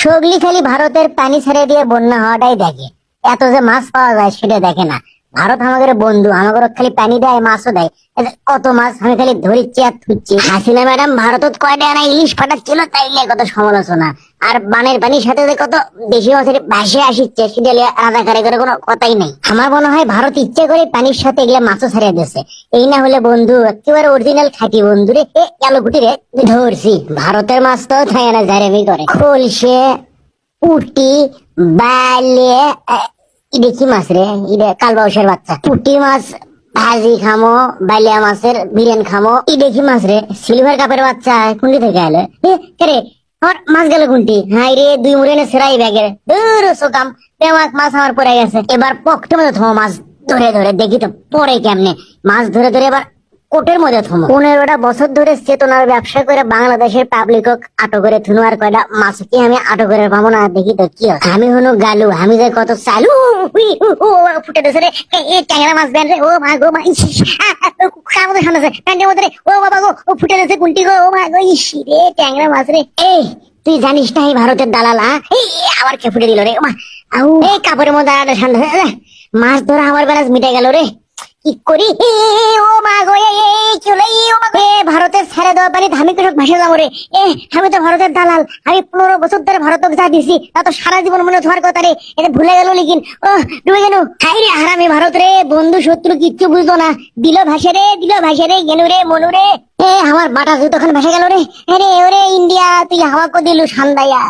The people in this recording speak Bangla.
সগলি খালি ভারতের পানি ছেড়ে দিয়ে বন্যা হওয়াটাই দেখে, এত যে মাছ পাওয়া যায় সেটা দেখে না। ভারত আমাদের বন্ধু, আমাদের খালি পানি দেয়, মাছও দেয়। এই যে কত মাছ আমি খালি ধরিচ্ছি আর থুচ্ছি। হাসিনা ম্যাডাম ভারতত কয়টা আনা ইলিশ পাঠাচ্ছিল তাইলে কত সমালোচনা। আর বানের পানির সাথে যে কত দেশি মাছের ভাসে আসিচ্ছে সেটা আলাদা করে করে কোনো কথাই নেই। আমার মনে হয় ভারত ইচ্ছে করে পানির সাথে এগুলা মাছও ছেড়ে দিয়েছে। এই না হলে বন্ধু একেবারে অরিজিনাল খাঁটি বন্ধু রে। এ গেল গুটি রে, ধরছি। ভারতের মাছ তো থাকে না, জারেমি করে খোলসে পুটি বালে। ইডে কি মাছ রে? ইডে কালবাউসের বাচ্চা। পুটি মাছ ভাজি খামো, বালিয়া মাছের বিরিয়ানি খামো। ইডে কি মাছ রে? সিলভার কাপের বাচ্চা কুন্ডি থেকে এলে রে। আমার মাছ গেল কুন্টি? হাই রে, দুই মুড়ে এনে সেরাই ব্যাগের দূর সোকাম। পেমাক মাছ আমার পড়ে গেছে। এবার পকেটের মধ্যে থমো মাছ ধরে ধরে, দেখি তো পরে কেমনে। মাছ ধরে ধরে এবার কোটের মধ্যে থমো। 15টা বছর ধরে চেতনার ব্যবসা করে বাংলাদেশের পাবলিক আটক করে থুনু, আর কয়টা মাছ কি আমি আটক করে পাবো না? দেখি তো কি হয়। আমি হলো গালু, আমি যে কত চালু। ফুটে দিছে রে ট্যাংরা মাছ দেন রে। ও মা গো মা, কার মধ্যে সামনে প্যান্টের মধ্যে রে। ও বাবা গো, ও ফুটে দিছে কুন্টি গো। ও মা গো, ইস রে ট্যাংরা মাছ রে। এই তুই জানিস না এই ভারতের দালাল? এই আবার কে ফুটে দিল রে। ও মা, আউ এই কাপড়ের মধ্যে আটা ঠান্ডা। মাছ ধরা আমার বেলাস মিটে গেল রে। কি করি? ও মা গো, চলে ভারতের ছেড়ে দেওয়া পানি আমি কৃষক ভাসে যাবো রে। আমি তো ভারতের দালাল। আমি 15 বছর ধরে ভারতকে যা দিছি তা তো সারা জীবন মনে হওয়ার কথা রে। এটা ভুলে গেল লিখিন। ও ডুবে গেল। হাই রে হারামি ভারত রে, বন্ধু শত্রু কিচ্ছু বুঝতো না। দিল ভাসে রে, দিল ভাসে রে, গেলু রে মনু রে। আমার বাটা জুতোখান ভাসে গেল রে। আরে ওরে ইন্ডিয়া, তুই হাওয়া কো দিলু সান্দাইয়া।